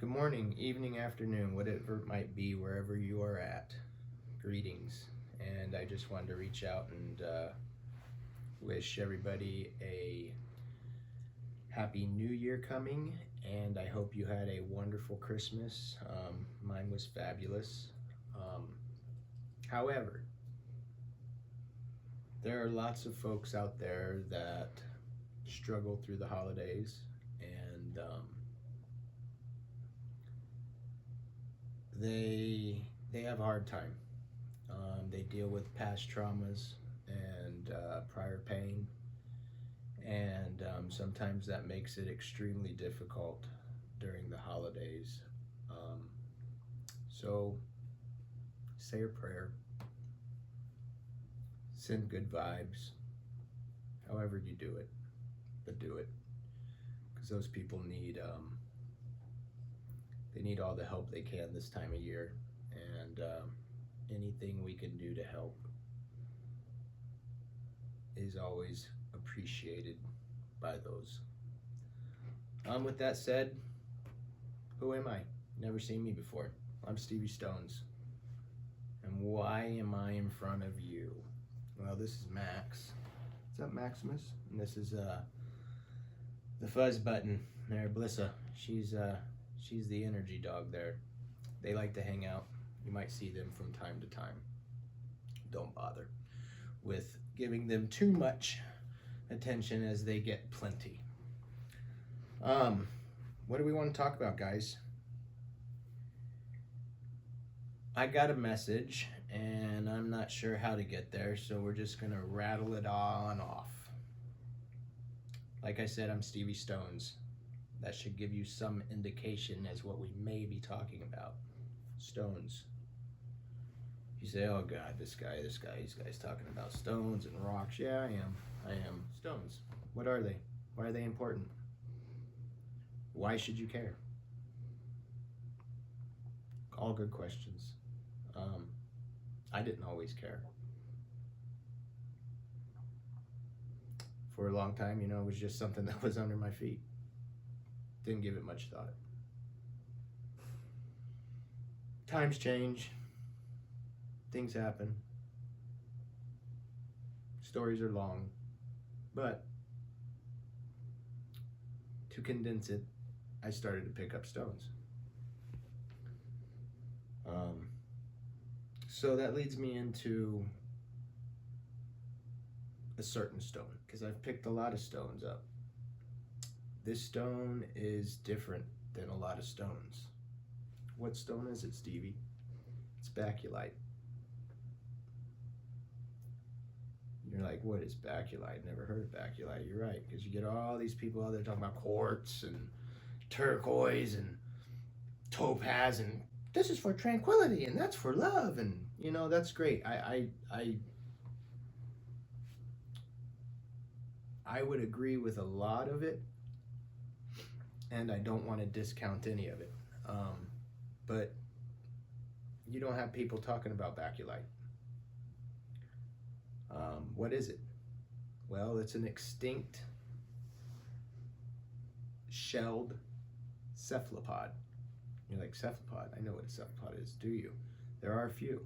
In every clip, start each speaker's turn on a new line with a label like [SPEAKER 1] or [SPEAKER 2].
[SPEAKER 1] Good morning, evening, afternoon, whatever it might be, wherever you are at. Greetings. And I just wanted to reach out and wish everybody a happy new year coming. And I hope you had a wonderful Christmas. Mine was fabulous. However, there are lots of folks out there that struggle through the holidays and they have a hard time. They deal with past traumas and prior pain, and sometimes that makes it extremely difficult during the holidays. So say a prayer, send good vibes, however you do it, but do it, because those people need they need all the help they can this time of year, and anything we can do to help is always appreciated by those. With that said, who am I? Never seen me before. I'm Stevie Stones. And why am I in front of you? Well, this is Max. What's up, Maximus? And this is the fuzz button there, Blissa. She's the energy dog there. They like to hang out. You might see them from time to time. Don't bother with giving them too much attention, as they get plenty. What do we want to talk about, guys? I got a message and I'm not sure how to get there, so we're just gonna rattle it on off. Like I said, I'm Stevie Stones. That should give you some indication as what we may be talking about. Stones. You say, oh God, this guy's talking about stones and rocks. Yeah, I am. Stones. What are they? Why are they important? Why should you care? All good questions. I didn't always care. For a long time, it was just something that was under my feet. Didn't give it much thought. Times change. Things happen. Stories are long. But to condense it, I started to pick up stones. So that leads me into a certain stone, because I've picked a lot of stones up. This stone is different than a lot of stones. What stone is it, Stevie? It's baculite. You're like, what is baculite? Never heard of baculite. You're right, because you get all these people out there talking about quartz and turquoise and topaz, and this is for tranquility and that's for love, and that's great. I would agree with a lot of it, and I don't want to discount any of it. But you don't have people talking about baculite. What is it? Well, it's an extinct shelled cephalopod. You're like, cephalopod? I know what a cephalopod is. Do you? There are a few.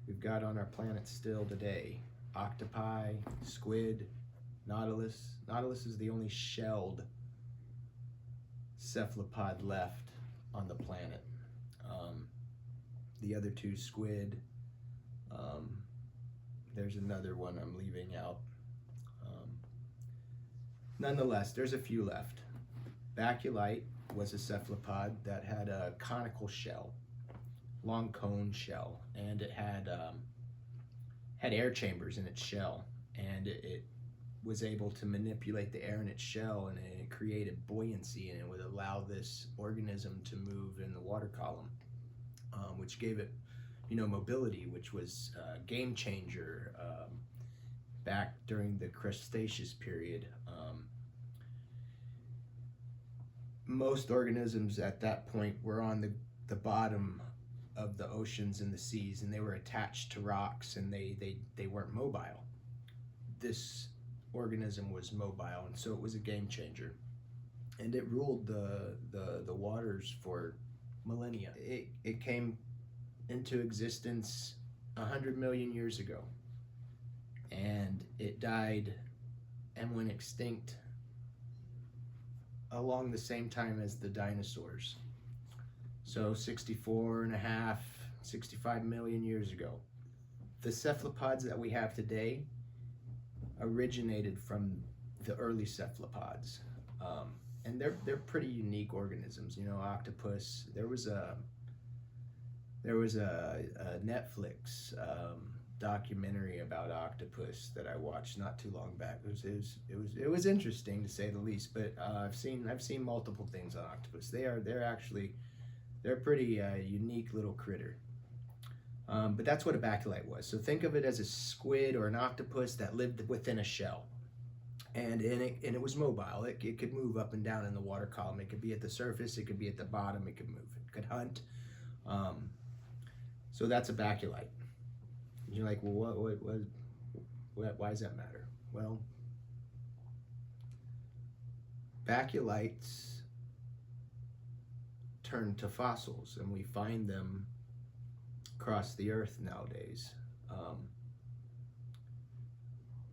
[SPEAKER 1] We've got on our planet still today octopi, squid, nautilus. Nautilus is the only shelled cephalopod left on the planet. The other two, squid. There's another one I'm leaving out. Nonetheless, there's a few left. Baculite was a cephalopod that had a conical shell, long cone shell, and it had air chambers in its shell, and it was able to manipulate the air in its shell, and it created buoyancy, and it would allow this organism to move in the water column, which gave it mobility, which was a game changer back during the Cretaceous period. Most organisms at that point were on the bottom of the oceans and the seas, and they were attached to rocks, and they weren't mobile. This organism was mobile, and so it was a game changer. and it ruled the waters for millennia. It came into existence 100 million years ago, and it died and went extinct along the same time as the dinosaurs. So 64 and a half, 65 million years ago. The cephalopods that we have today originated from the early cephalopods. And they're pretty unique organisms. You know, octopus. There was a Netflix documentary about octopus that I watched not too long back. It was interesting to say the least. But I've seen multiple things on octopus. They're a pretty unique little critter. But that's what a baculite was. So think of it as a squid or an octopus that lived within a shell. And it was mobile. It could move up and down in the water column. It could be at the surface. It could be at the bottom. It could move. It could hunt. So that's a baculite. You're like, well, why does that matter? Well, baculites turn to fossils, and we find them across the earth nowadays.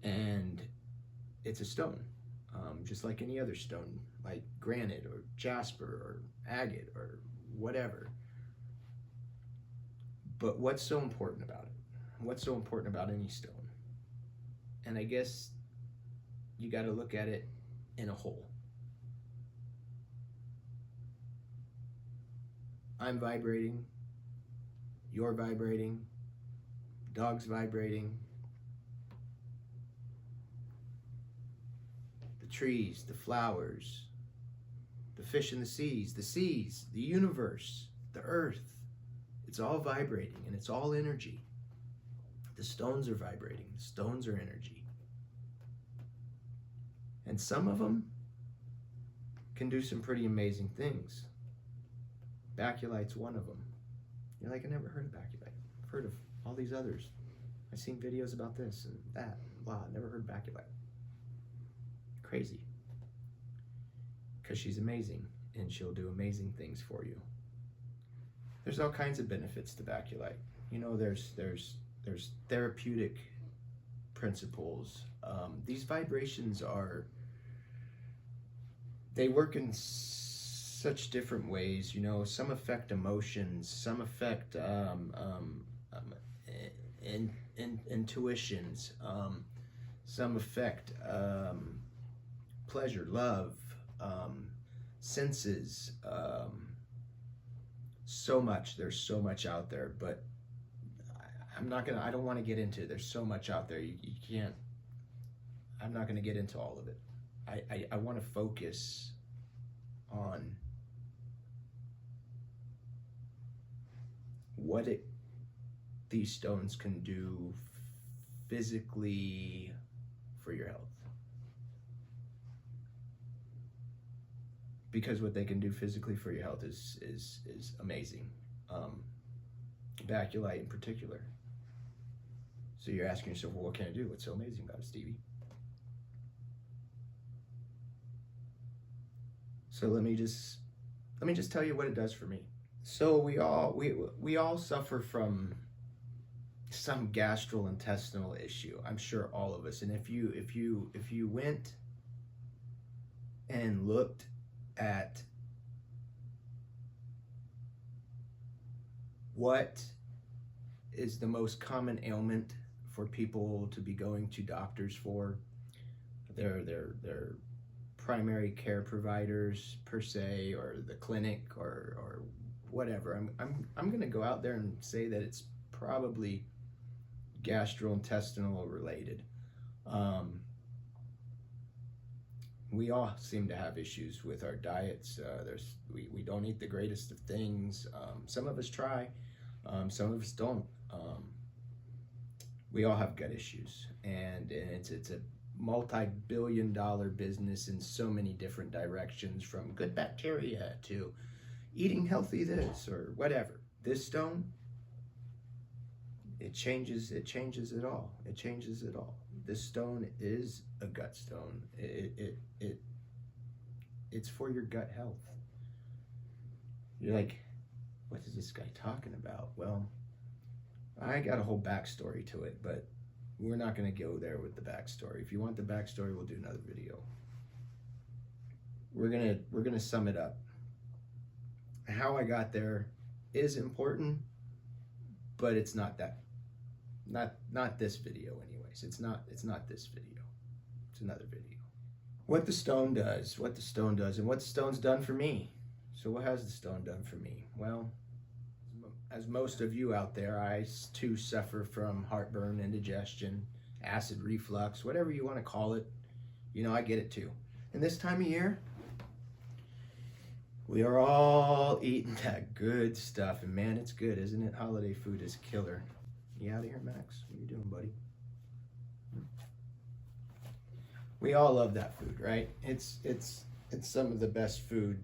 [SPEAKER 1] And it's a stone, just like any other stone, like granite or jasper or agate or whatever. But what's so important about it? What's so important about any stone? And I guess you got to look at it in a whole. I'm vibrating, you're vibrating, dog's vibrating, the trees, the flowers, the fish in the seas, the universe, the earth. It's all vibrating, and it's all energy. The stones are vibrating, the stones are energy. And some of them can do some pretty amazing things. Baculite's one of them. You're like, I never heard of baculite. I've heard of all these others. I've seen videos about this and that. Wow, never heard of baculite. Crazy. Because she's amazing, and she'll do amazing things for you. There's all kinds of benefits to baculite. You know, there's therapeutic principles. These vibrations they work in such different ways. You know, some affect emotions, some affect intuitions, some affect pleasure, love, senses. So much. There's so much out there, but I don't want to get into it. There's so much out there. You can't, I'm not going to get into all of it. I want to focus on what these stones can do physically for your health. Because what they can do physically for your health is amazing. Baculite in particular. So you're asking yourself, well, what can I do? What's so amazing about it, Stevie? So let me just tell you what it does for me. So we all suffer from some gastrointestinal issue. I'm sure all of us. And if you went and looked at what is the most common ailment for people to be going to doctors for, their primary care providers per se, or the clinic, or whatever. I'm going to go out there and say that it's probably gastrointestinal related. We all seem to have issues with our diets. We don't eat the greatest of things. Some of us try, some of us don't. We all have gut issues, and it's a multi-billion-dollar business in so many different directions, from good bacteria to eating healthy this or whatever. This stone, it changes it all. It changes it all. This stone is a gut stone. It It's for your gut health. You're like, what is this guy talking about? Well, I got a whole backstory to it, but we're not going to go there with the backstory. If you want the backstory, we'll do another video. We're gonna sum it up. How I got there is important, but it's not that. Not this video, anyways. It's not this video. It's another video. What the stone does, and what the stone's done for me. So what has the stone done for me? Well, as most of you out there, I too suffer from heartburn, indigestion, acid reflux, whatever you want to call it. You know, I get it too. And this time of year, we are all eating that good stuff. And man, it's good, isn't it? Holiday food is killer. You out of here, Max? What are you doing, buddy? We all love that food, right? It's some of the best food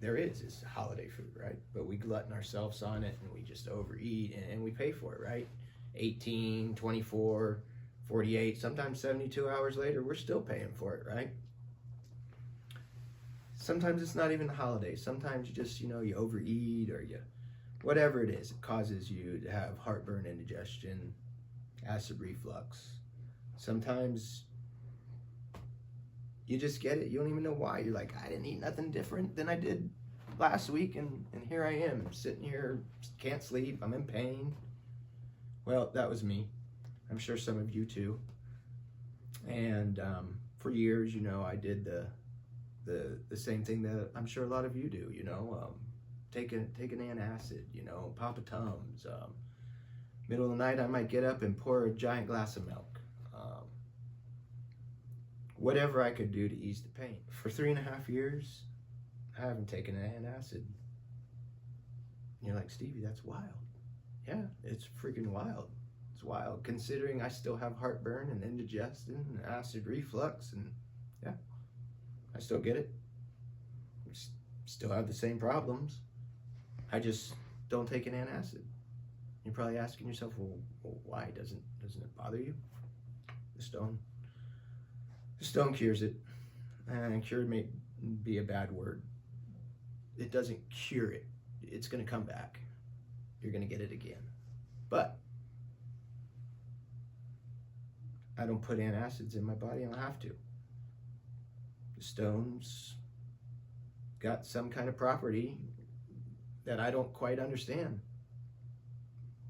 [SPEAKER 1] there is holiday food, right? But we glutton ourselves on it and we just overeat and we pay for it, right? 18, 24, 48, sometimes 72 hours later, we're still paying for it, right? Sometimes it's not even the holidays. Sometimes you just, you overeat or whatever it is. It causes you to have heartburn, indigestion, acid reflux. Sometimes you just get it. You don't even know why. You're like, I didn't eat nothing different than I did last week, and here I am. I'm sitting here, can't sleep, I'm in pain. Well, that was me. I'm sure some of you too. And for years, I did the same thing that I'm sure a lot of you do, take an antacid, pop a Tums. Middle of the night, I might get up and pour a giant glass of milk. Whatever I could do to ease the pain. For 3.5 years, I haven't taken an antacid. You're like, Stevie, that's wild. Yeah, it's freaking wild. It's wild, considering I still have heartburn and indigestion and acid reflux, and yeah, I still get it. Still have the same problems. I just don't take an antacid. You're probably asking yourself, well why? Doesn't it bother you? The stone cures it. And cured may be a bad word. It doesn't cure it. It's going to come back. You're going to get it again. But I don't put antacids in my body. I don't have to. The stone's got some kind of property that I don't quite understand.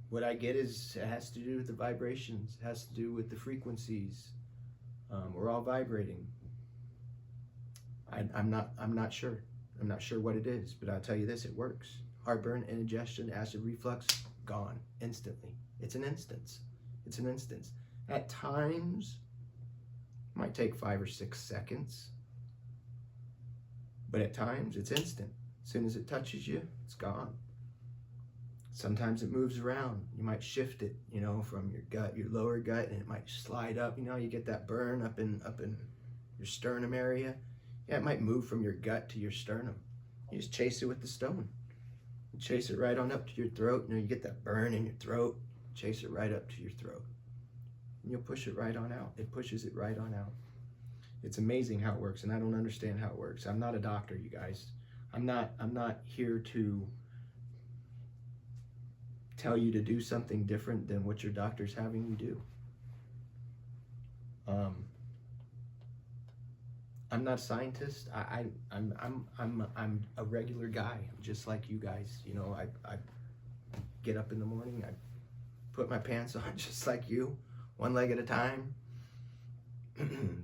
[SPEAKER 1] What I get it has to do with the vibrations. It has to do with the frequencies. We're all vibrating. I'm not sure. I'm not sure what it is, but I'll tell you this, it works. Heartburn, indigestion, acid reflux, gone instantly. It's an instance. At times, it might take 5 or 6 seconds, but at times it's instant. As soon as it touches you, it's gone. Sometimes it moves around. You might shift it, from your gut, your lower gut, and it might slide up. You get that burn up in your sternum area. Yeah, it might move from your gut to your sternum. You just chase it with the stone. You chase it right on up to your throat. You get that burn in your throat. Chase it right up to your throat. And you'll push it right on out. It pushes it right on out. It's amazing how it works, and I don't understand how it works. I'm not a doctor, you guys. I'm not here to tell you to do something different than what your doctor's having you do. I'm not a scientist. I'm a regular guy. I'm just like you guys. I get up in the morning. I put my pants on just like you, one leg at a time.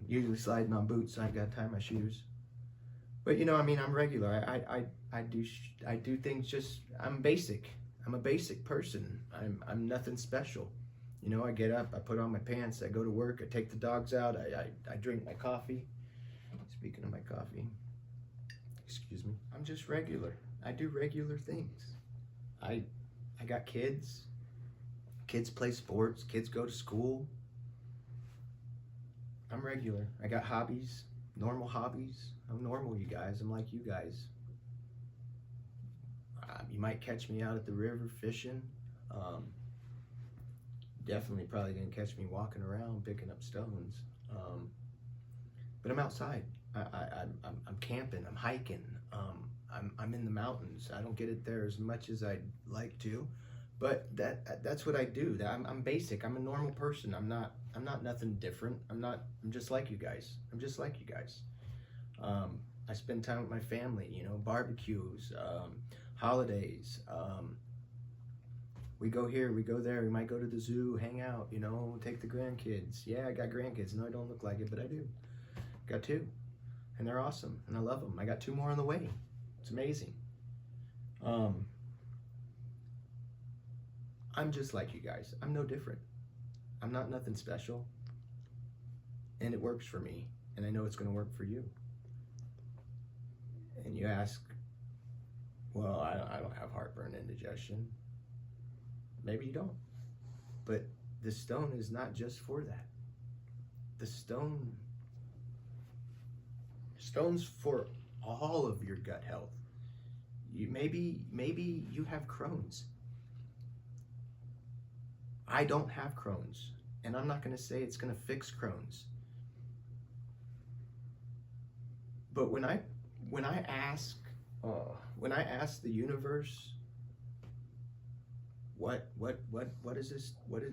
[SPEAKER 1] Usually sliding on boots. I got to tie my shoes. But I'm regular. I do things just. I'm basic. I'm a basic person. I'm nothing special. I get up, I put on my pants, I go to work, I take the dogs out, I drink my coffee. Speaking of my coffee, excuse me, I'm just regular. I do regular things. I got kids. Kids play sports, kids go to school. I'm regular. I got hobbies, normal hobbies. I'm normal, you guys. I'm like you guys. You might catch me out at the river fishing. Definitely probably didn't catch me walking around picking up stones. But I'm outside. I'm camping, I'm hiking, I'm in the mountains. I don't get it there as much as I'd like to, but that's what I do. I'm basic. I'm a normal person. I'm not nothing different. I'm just like you guys. I'm just like you guys. I spend time with my family, you know, barbecues, holidays. We go here, we go there. We might go to the zoo, hang out, you know, take the grandkids. Yeah, I got grandkids. No, I don't look like it, but I do. Got two, and they're awesome, and I love them. I got two more on the way. It's amazing. I'm just like you guys. I'm no different. I'm not nothing special, and it works for me, and I know it's going to work for you. And you ask, well, I don't have heartburn, indigestion. Maybe you don't, but the stone is not just for that. The stone's for all of your gut health. Maybe you have Crohn's. I don't have Crohn's, and I'm not going to say it's going to fix Crohn's. But when I ask the universe, what is this? What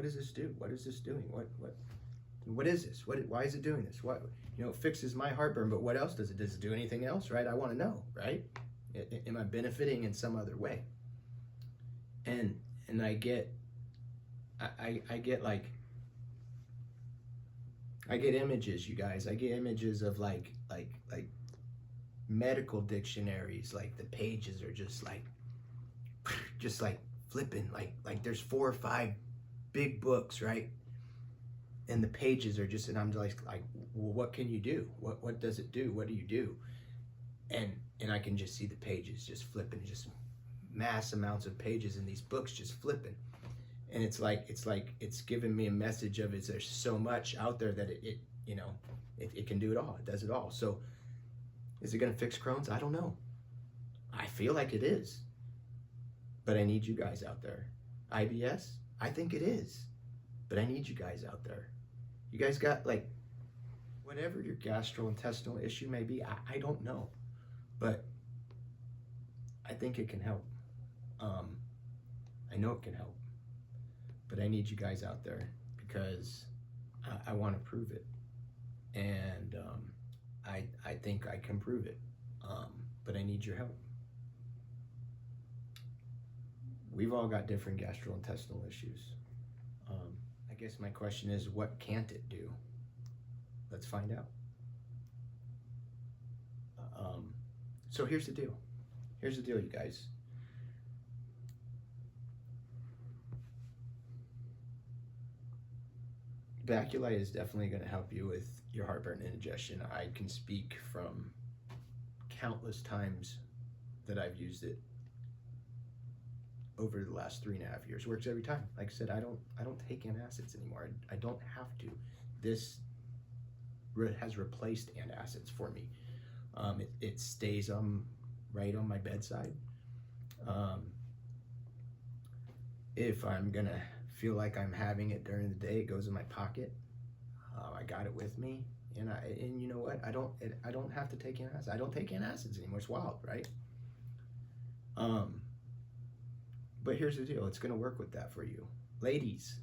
[SPEAKER 1] does this do? What is this doing? What is this? Why is it doing this? What, you know, it fixes my heartburn, but what else does it? Does it do anything else? Right? I want to know. Right? Am I benefiting in some other way? And I get images, you guys. I get images of like medical dictionaries. Like the pages are just like flipping. Like there's 4 or 5 big books, right? And the pages are just, and I'm like, well, what can you do? What does it do? What do you do? And I can just see the pages just flipping, just mass amounts of pages in these books just flipping. And it's like it's giving me a message of, is there so much out there that it you know, it can do it all. It does it all. So is it going to fix Crohn's? I don't know. I feel like it is. But I need you guys out there. IBS? I think it is. But I need you guys out there. You guys got, like, whatever your gastrointestinal issue may be, I don't know. But I think it can help. I know it can help. But I need you guys out there because I want to prove it. And I think I can prove it. But I need your help. We've all got different gastrointestinal issues. I guess my question is, what can't it do? Let's find out. So here's the deal. Here's the deal, you guys. Baculite is definitely going to help you with your heartburn and indigestion. I can speak from countless times that I've used it over the last 3.5 years. Works every time. Like I said, I don't take antacids anymore. I don't have to. This has replaced antacids for me. It stays right on my bedside. If I'm gonna feel like I'm having it during the day, it goes in my pocket. I got it with me, and you know what? I don't have to take antacids. I don't take antacids anymore. It's wild, right? But here's the deal. It's gonna work with that for you, ladies.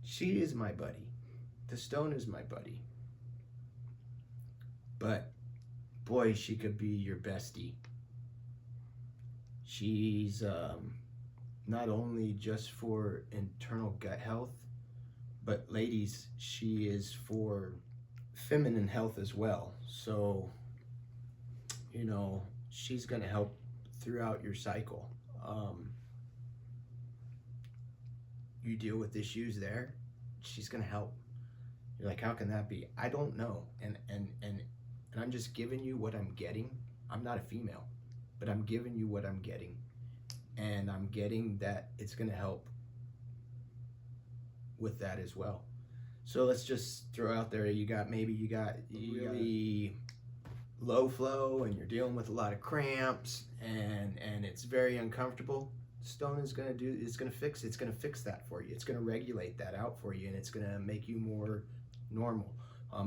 [SPEAKER 1] She is my buddy. The stone is my buddy. But boy, she could be your bestie. She's not only just for internal gut health, but ladies, she is for feminine health as well. So, you know, she's gonna help throughout your cycle. You deal with issues there, she's gonna help. You're like, how can that be? I don't know. And I'm just giving you what I'm getting. I'm not a female, but I'm giving you what I'm getting. And I'm getting that it's gonna help with that as well. So let's just throw out there, you got really low flow and you're dealing with a lot of cramps and it's very uncomfortable. Stone is going to do, it's going to fix that for you. It's going to regulate that out for you, and it's going to make you more normal.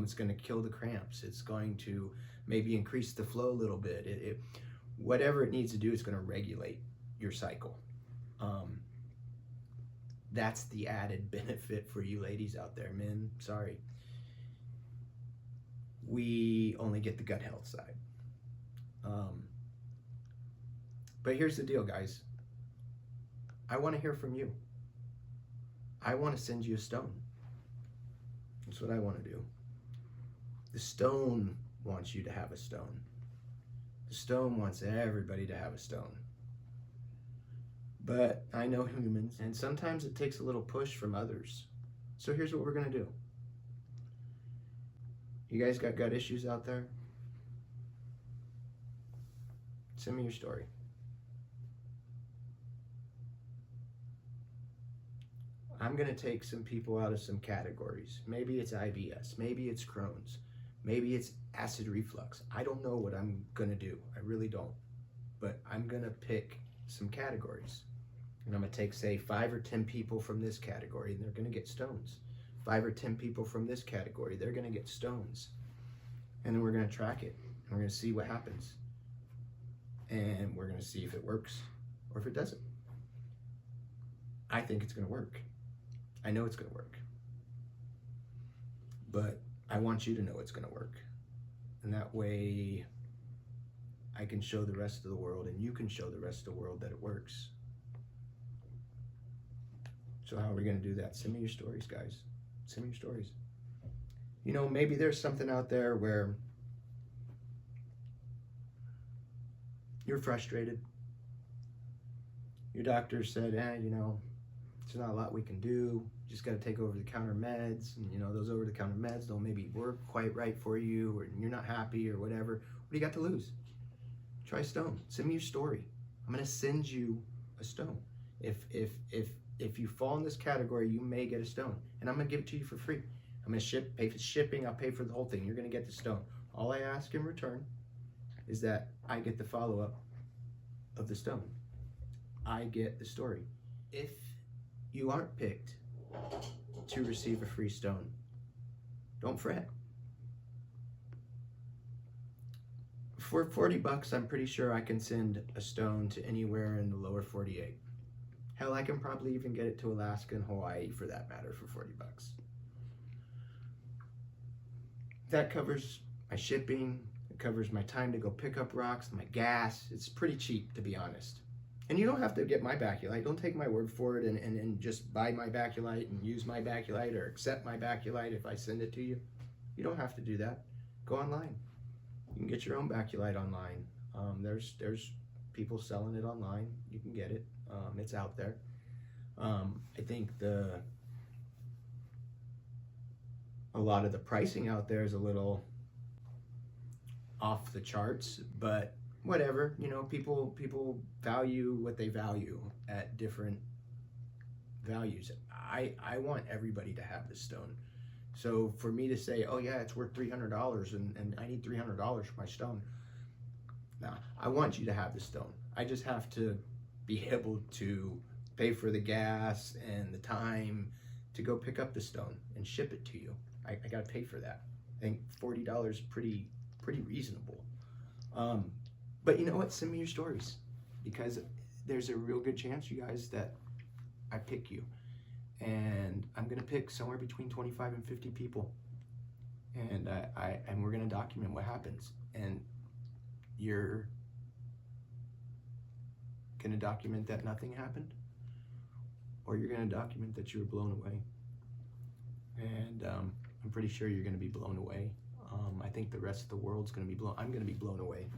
[SPEAKER 1] It's going to kill the cramps. It's going to maybe increase the flow a little bit. Whatever it needs to do, it's going to regulate your cycle. That's the added benefit for you ladies out there. Men, sorry. We only get the gut health side. But here's the deal, guys. I want to hear from you. I want to send you a stone. That's what I want to do. The stone wants you to have a stone. The stone wants everybody to have a stone. But I know humans, and sometimes it takes a little push from others. So here's what we're going to do. You guys got gut issues out there? Send me your story. I'm going to take some people out of some categories. Maybe it's IBS. Maybe it's Crohn's. Maybe it's acid reflux. I don't know what I'm going to do. I really don't. But I'm going to pick some categories. And I'm going to take, say, 5 or 10 people from this category, and they're going to get stones. 5 or 10 people from this category, they're going to get stones. And then we're going to track it. And we're going to see what happens. And we're going to see if it works or if it doesn't. I think it's going to work. I know it's going to work. But I want you to know it's going to work. And that way I can show the rest of the world, and you can show the rest of the world that it works. So how are we going to do that? Send me your stories, guys. Send me your stories. You know, maybe there's something out there where you're frustrated. Your doctor said, you know, there's not a lot we can do. You just got to take over-the-counter meds. And, you know, those over-the-counter meds don't maybe work quite right for you, or you're not happy or whatever. What do you got to lose? Try stone. Send me your story. I'm going to send you a stone. If you fall in this category, you may get a stone. And I'm going to give it to you for free. I'm going to pay for shipping. I'll pay for the whole thing. You're going to get the stone. All I ask in return is that I get the follow-up of the stone. I get the story. If you aren't picked to receive a free stone, don't fret. For $40, I'm pretty sure I can send a stone to anywhere in the lower 48. Hell, I can probably even get it to Alaska and Hawaii, for that matter, for $40. That covers my shipping. It covers my time to go pick up rocks, my gas. It's pretty cheap, to be honest. And you don't have to get my Baculite. Don't take my word for it and just buy my Baculite and use my Baculite or accept my Baculite if I send it to you. You don't have to do that. Go online. You can get your own Baculite online. There's people selling it online. You can get it. It's out there. I think a lot of the pricing out there is a little off the charts, but whatever, you know, people value what they value at different values. I want everybody to have this stone. So for me to say, oh yeah, it's worth $300 and I need $300 for my stone. Nah, I want you to have the stone. I just have to be able to pay for the gas and the time to go pick up the stone and ship it to you. I gotta pay for that. I think $40 is pretty reasonable. But you know what? Send me your stories, because there's a real good chance, you guys, that I pick you. And I'm gonna pick somewhere between 25 and 50 people. And we're gonna document what happens. And you're gonna document that nothing happened, or you're gonna document that you were blown away. And I'm pretty sure you're gonna be blown away. I think the rest of the world's gonna be I'm gonna be blown away.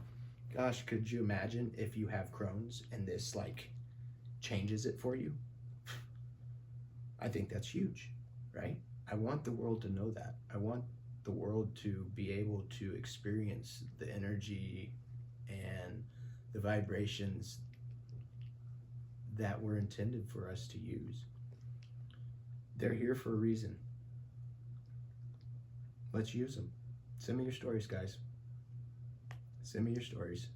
[SPEAKER 1] Gosh, could you imagine if you have Crohn's and this like changes it for you? I think that's huge, right? I want the world to know that. I want the world to be able to experience the energy and the vibrations that were intended for us to use. They're here for a reason. Let's use them. Send me your stories, guys. Send me your stories.